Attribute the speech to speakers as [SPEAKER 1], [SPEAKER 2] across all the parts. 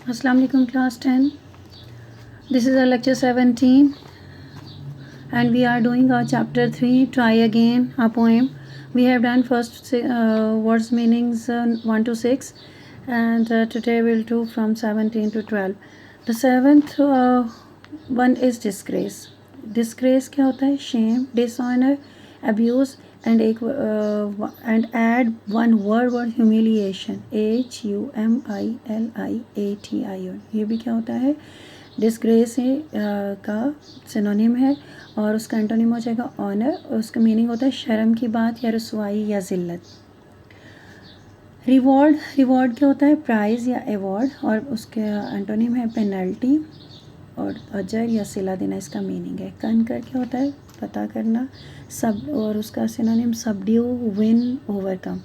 [SPEAKER 1] Assalamu alaikum class 10. This is our lecture 17 and we are doing our chapter 3 try again a poem. We have done first words meanings 1 to 6 and today we'll do from 17 to 12. The seventh one is disgrace. Disgrace क्या होता है? Shame, dishonor, abuse and एक and add one word humiliation humiliation ये भी क्या होता है? Disgrace का सिनोनिम है और उसका एंटोनिम हो जाएगा ऑनर। उसका मीनिंग होता है शर्म की बात या रसवाई या ज़िल्लत। रिवॉर्ड क्या होता है? प्राइज़ या अवार्ड और उसके एंटोनिम है पेनल्टी और अजर या सिला देना इसका मीनिंग है। कनकर क्या होता है? पता करना। सब और उसका सिनोनिम सबड्यू, विन, ओवरकम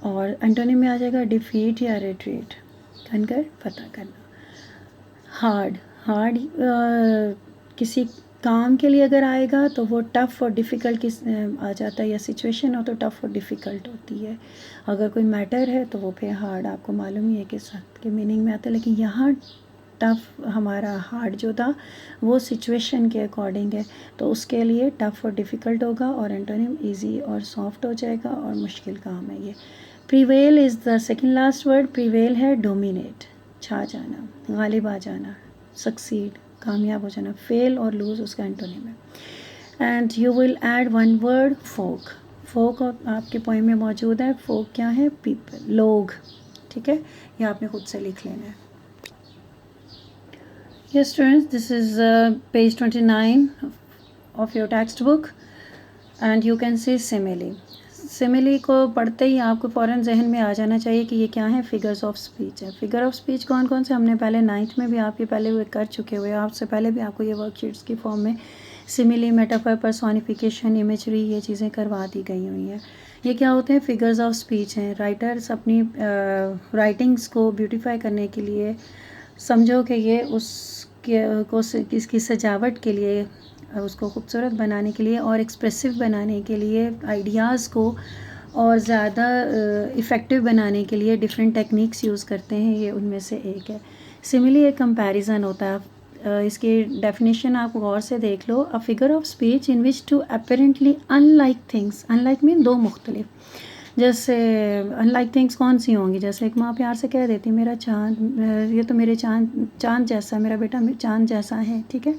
[SPEAKER 1] और एंटोनिम में आ जाएगा डिफीट या रिट्रीट। कनकर पता करना। हार्ड किसी काम के लिए अगर आएगा तो वो टफ़ और डिफ़िकल्ट आ जाता है या सिचुएशन हो तो टफ़ और डिफ़िकल्ट होती है। अगर कोई मैटर है तो वो फिर हार्ड आपको मालूम ही है कि सख्त के मीनिंग में आता है, लेकिन यहाँ टफ़ हमारा हार्ड जो था वो सिचुएशन के अकॉर्डिंग है तो उसके लिए टफ़ और डिफ़िकल्ट होगा और एंटोनिम इजी और सॉफ्ट हो जाएगा और मुश्किल काम है ये। Prevail is the second last word. Prevail है डोमिनेट, छा जाना, गालिब आ जाना, सक्सीड, कामयाब हो जाना। फेल और लूज़ उसका एंटोनिम है। And you will add one word folk. Folk आपके पोएम में मौजूद है। फोक क्या है? पीपल, लोग। ठीक है, ये आपने खुद से लिख लेना है। Yes students, this is page 29 of your textbook and you can see simile. Simile को पढ़ते ही आपको फ़ौरन जहन में आ जाना चाहिए कि ये क्या है? फिगर्स ऑफ स्पीच है। फिगर ऑफ स्पीच कौन कौन से हमने पहले 9th में भी आपके पहले हुए कर चुके हुए। आपसे पहले भी आपको ये वर्कशीट्स की फॉर्म में सिमिली, मेटाफर, पर्सोनिफिकेशन, इमेजरी ये चीज़ें करवा दी गई हुई हैं। ये क्या होते हैं? फिगर्स ऑफ स्पीच हैं। राइटर्स अपनी राइटिंग्स को ब्यूटीफाई करने के लिए, समझो कि ये इसकी सजावट के लिए, उसको खूबसूरत बनाने के लिए और एक्सप्रेसिव बनाने के लिए, आइडियाज़ को और ज़्यादा इफ़ेक्टिव बनाने के लिए डिफरेंट टेक्निक्स यूज़ करते हैं। ये उनमें से एक है। सिमिली एक कंपैरिजन होता है। इसकी डेफिनेशन आप गौर से देख लो। A figure of speech in which two apparently unlike things. Unlike mean दो मुख्तलिफ। जैसे अनलाइक थिंग्स कौन सी होंगी? जैसे एक माँ प्यार से कह देती मेरा चाँद, ये तो मेरे चाँद जैसा, मेरा बेटा चाँद जैसा है। ठीक है,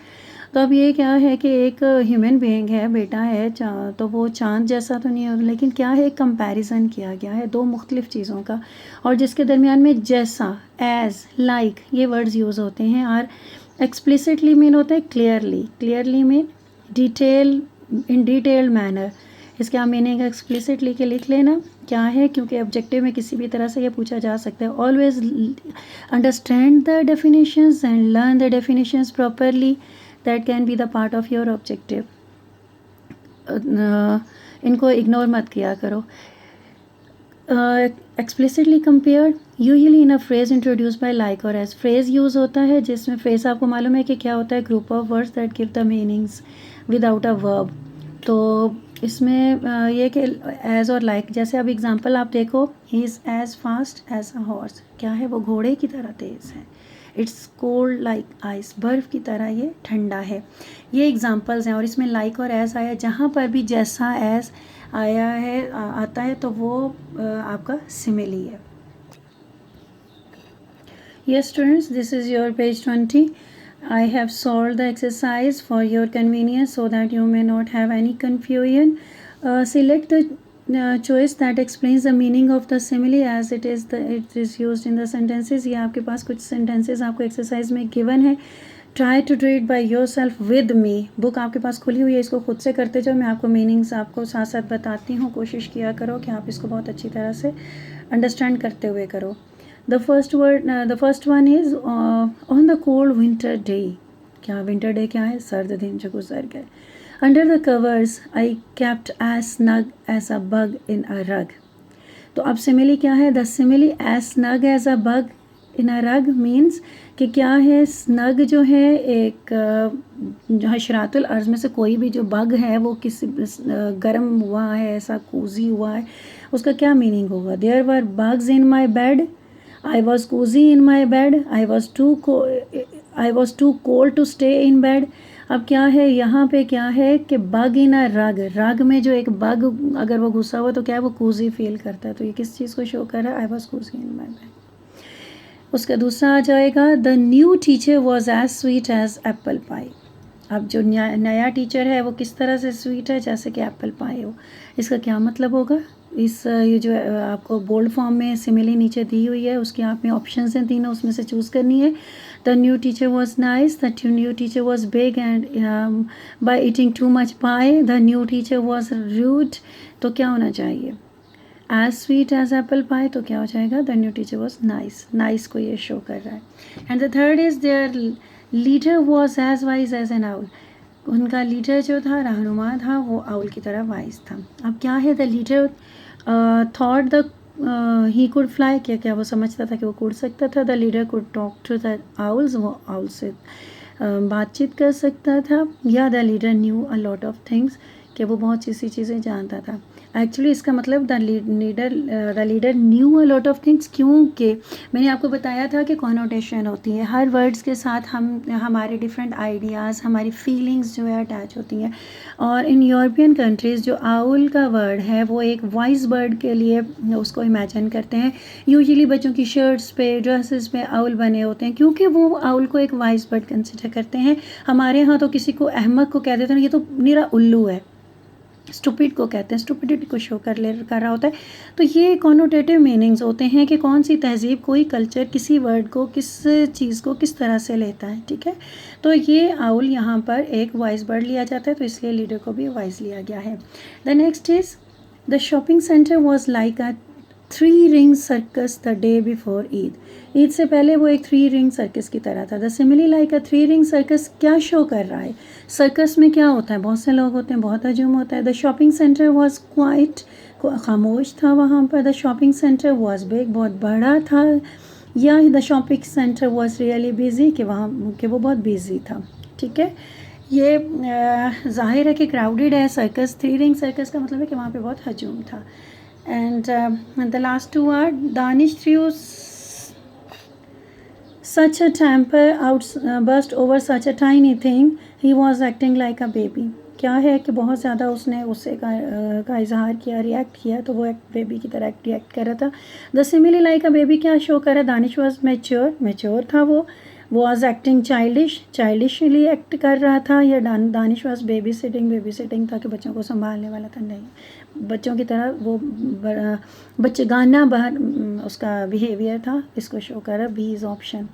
[SPEAKER 1] तो अब ये क्या है कि एक ह्यूमन बीइंग है, बेटा है, तो वो चाँद जैसा तो नहीं है, लेकिन क्या है? कंपैरिजन किया गया है दो मुख्तलिफ चीज़ों का और जिसके दरमियान में जैसा, एज, लाइक ये वर्ड्स यूज़ होते हैं। और एक्सप्लिसिटली मीन होता है क्लियरली मीन डिटेल, इन डिटेल्ड मैनर। इसके आप मीनिंग एक्सप्लिसिटली के लिख लेना क्या है, क्योंकि ऑब्जेक्टिव में किसी भी तरह से ये पूछा जा सकता है। Always understand the definitions and learn the definitions properly, that can be the part of your objective. इनको इग्नोर मत किया करो। Explicitly compared usually in a phrase introduce by like और एज। फ्रेज यूज़ होता है जिसमें फ्रेज आपको मालूम है कि क्या होता है? Group of words that give the meanings without a verb. तो इसमें ये कि एज और लाइक, जैसे अब एग्जांपल आप देखो, he is as fast as a horse. क्या है? वो घोड़े की तरह तेज़ है। इट्स कोल्ड लाइक आइस, बर्फ़ की तरह ये ठंडा है। ये एग्जांपल्स हैं और इसमें लाइक और एज आया। जहाँ पर भी जैसा एज आया है आता है तो वो आपका सिमिली है। Yes students, this is your page 20. I have solved the exercise for your convenience so that you may not have any confusion. Select the choice that explains the meaning of the simile as it is used in the sentences. ये आपके पास कुछ sentences आपको exercise में given है। Try to do it by yourself with me. Book आपके पास खुली हुई है, इसको खुद से करते जाओ। मैं आपको मीनिंग्स आपको साथ साथ बताती हूँ। कोशिश किया करो कि आप इसको बहुत अच्छी तरह से अंडरस्टैंड करते हुए करो। The first one is on the cold winter day. क्या winter day क्या है? सर्द दिन जो गुजर गए। Under the covers I kept as snug as a bug in a rug. तो अब सिमिली क्या है? The simile as snug as a bug in a rug means कि क्या है? स्नग जो है एक हशरातुल अर्ज़ में से कोई भी जो बग है वो किसी गर्म हुआ है, ऐसा कोजी हुआ है, उसका क्या मीनिंग होगा? There were bugs in my bed. I was cosy in my bed, I was too cold to stay in bed. अब क्या है यहाँ पे, क्या है कि बग इन अ रग, रग में जो एक बग अगर वो घुसा हुआ तो क्या है, वो कोजी फील करता है। तो ये किस चीज़ को शो कर रहा है, I was cosy in my bed. उसका दूसरा आ जाएगा, the new teacher was as sweet as apple pie. अब जो नया टीचर है वो किस तरह से स्वीट है, जैसे कि एप्पल पाई हो। इसका क्या मतलब होगा, इस ये जो आपको बोल्ड फॉर्म में सिमिली नीचे दी हुई है, उसके आप में ऑप्शंस हैं तीनों, उसमें से चूज़ करनी है। The new teacher was nice, the new teacher was big and by eating too much pie the new teacher was rude. तो क्या होना चाहिए, as sweet as apple pie, तो क्या हो जाएगा, the new teacher was nice, nice को ये शो कर रहा है। And the third is their leader was as wise as an owl. उनका लीडर जो था, रहनुमा था, वो आउल की तरह वाइज था। अब क्या है, the leader thought the he could fly, क्या क्या वो समझता था कि वो उड़ सकता था। The leader could talk to the owls, वो आउल से बातचीत कर सकता था। या the leader knew a lot of things, कि वो बहुत सी चीज़ें जानता था। एक्चुअली इसका मतलब the leader knew a lot of things, क्योंकि मैंने आपको बताया था कि कॉनोटेशन होती है हर वर्ड्स के साथ, हमारे डिफरेंट आइडियाज़, हमारी फीलिंग्स जो है अटैच होती हैं। और इन यूरोपियन कंट्रीज़ जो आउल का वर्ड है वो एक वाइज बर्ड के लिए उसको इमेजिन करते हैं। यूजुअली बच्चों की शर्ट्स पे, ड्रेसेस पे आउल बने होते हैं, क्योंकि वो आउल को एक वाइज बर्ड कंसिडर करते हैं। हमारे यहाँ तो किसी को अहमक को कह देते हैं, ये तो निरा उल्लू है, स्टूपिड को कहते हैं, स्टूपिडिटी को शो कर रहा होता है। तो ये कॉनोटेटिव मीनिंग्स होते हैं कि कौन सी तहजीब, कोई कल्चर किसी वर्ड को, किस चीज़ को किस तरह से लेता है, ठीक है। तो ये आउल यहाँ पर एक वाइज वर्ड लिया जाता है, तो इसलिए लीडर को भी वाइज लिया गया है। The next is, the shopping centre was like a 3 ring circus the day before Eid. Eid से पहले वो एक 3 रिंग सर्कस की तरह था। The simile like a 3 ring circus क्या शो कर रहा है, सर्कस में क्या होता है, बहुत से लोग होते हैं, बहुत हजूम होता है। The shopping centre was quite, खामोश था वहाँ पर। The shopping centre was big, बहुत बड़ा था। या the shopping centre was really busy, कि वहाँ कि वो बहुत बिजी था, ठीक है। ये जाहिर है कि क्राउडेड है सर्कस, 3 रिंग सर्कस का मतलब है कि वहाँ पे बहुत हजूम था। And the last two are, Danish threw such a temper outburst over such a tiny thing, he was acting like a baby। क्या है कि बहुत ज़्यादा उसने उससे का इजहार किया, रिएक्ट किया, तो वो एक बेबी की तरह रिएक्ट कर रहा था। The simile like a baby क्या शो कर रहा है, दानिश वॉज मैच्योर, मैच्योर था वो was acting childish, childishly act कर रहा था। या दानिश वॉज बेबी सिटिंग था कि बच्चों को संभालने वाला था, नहीं, बच्चों की तरह वो बच्चे गाना बाहर उसका बिहेवियर था, इसको शो कर रहा। B is option.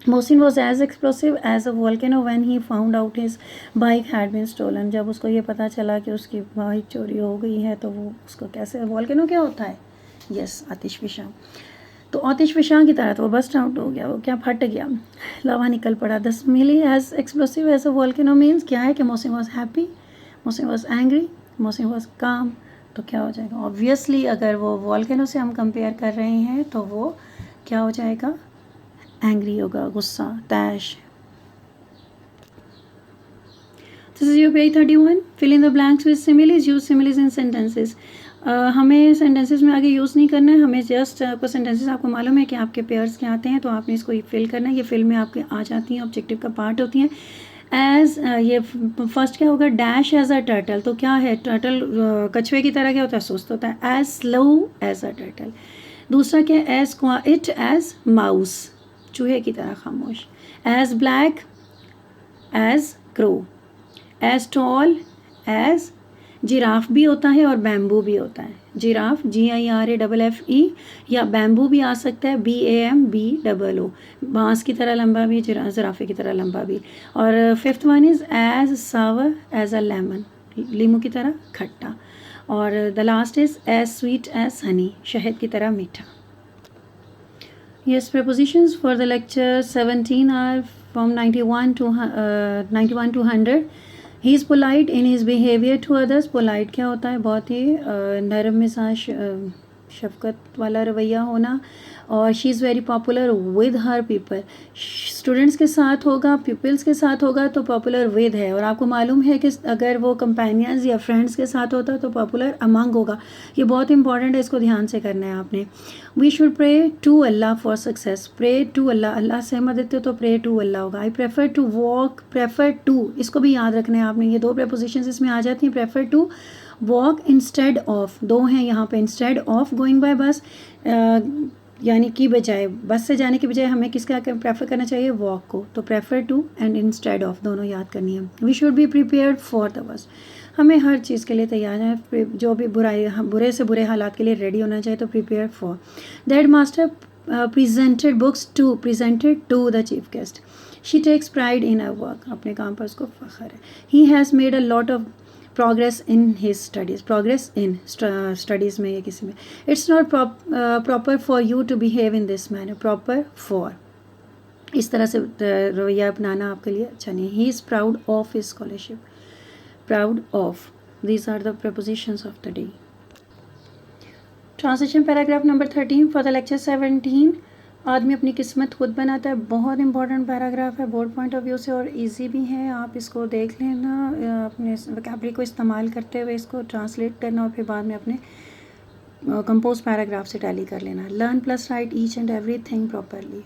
[SPEAKER 1] Mohsin was as explosive as a volcano when he found out his bike had been stolen. जब उसको ये पता चला कि उसकी बाइक चोरी हो गई है, तो वो उसको कैसे, वॉल्केनो क्या होता है, यस, आतिशफिशा। तो आतिशफिशा की तरह तो वो बस्ट आउट हो गया, वो क्या फट गया, लावा निकल पड़ा। The simile as explosive as a volcano means क्या है कि Mohsin was happy, Mohsin was angry, Mohsin was calm. तो क्या हो जाएगा, ऑब्वियसली अगर वो वॉल्केनो से हम कंपेयर कर रहे हैं तो वो क्या हो जाएगा, एंग्री होगा, गुस्सा, तैश। This is your page 31। Fill in the blanks with similes, use similes in sentences. हमें सेंटेंसेस में आगे यूज़ नहीं करना है, हमें जस्ट आपको सेंटेंसेस, आपको मालूम है कि आपके पेयर्स क्या आते हैं, तो आपने इसको फिल करना है। ये फिल में आपके आ जाती हैं, ऑब्जेक्टिव का पार्ट होती हैं। एज ये फर्स्ट क्या होगा, डैश एज अ टर्टल। तो क्या है, टर्टल कछुए की तरह क्या होता है, सुस्त होता है। As slow as a turtle. दूसरा क्या, एज क्वाइट एज माउस, चूहे की तरह खामोश। As black as crow. As tall as, giraffe भी होता है और बैम्बू भी होता है। जिराफ GIRAFFE, या बैम्बू भी आ सकता है, BAMBOO, बांस की तरह लंबा भी, जिराफे की तरह लंबा भी। और fifth one is as sour as a lemon, लीमू की तरह खट्टा। और the last is as sweet as honey, शहद की तरह मीठा। Yes, prepositions for the lecture 17 are from 91 to 100. He is polite in his behavior to others. Polite क्या होता है, बहुत ही नरम मिजाज शफ़क़त वाला रवैया होना, और she is very popular with her people. Students के साथ होगा, पीपल्स के साथ होगा तो पॉपुलर विद है, और आपको मालूम है कि अगर वो कंपेनियंस या फ्रेंड्स के साथ होता तो पॉपुलर अमंग होगा। ये बहुत इंपॉर्टेंट है, इसको ध्यान से करना है आपने। We should pray to Allah for success. Pray to Allah, Allah से मदद देते हो तो प्रे टू अल्लाह होगा। I prefer to walk, prefer to, इसको भी याद रखना है आपने। ये 2 प्रेपोजिशंस इसमें आ जाती हैं, prefer to, walk instead of, 2 हैं यहाँ पे। इंस्टेड ऑफ गोइंग बाय बस, यानी कि बजाय, बस से जाने की बजाय हमें किसका प्रेफर करना चाहिए, वॉक को। तो prefer to and instead of दोनों याद करनी है। We should be prepared for the worst, हमें हर चीज़ के लिए तैयार है, जो भी बुरे से बुरे हालात के लिए रेडी होना चाहिए। तो prepare for. The head master presented to the chief guest. She takes pride in her work. अपने काम पर उसको फ़ख्र है। He has made a lot of progress in his studies. Progress in studies में या किसी में। It's not proper for you to behave in this manner. Proper for, इस तरह से रवैया अपनाना आपके लिए अच्छा नहीं। He is proud of his scholarship. Proud of. These are the prepositions of the day. Translation paragraph number 13 for the lecture 17। आदमी अपनी किस्मत खुद बनाता है। बहुत इंपॉर्टेंट पैराग्राफ है बोर्ड पॉइंट ऑफ व्यू से, और इजी भी है। आप इसको देख लेना, अपने वोकैबुलरी को इस्तेमाल करते हुए इसको ट्रांसलेट करना, और फिर बाद में अपने कंपोज पैराग्राफ से टैली कर लेना। Learn plus right each and every thing properly.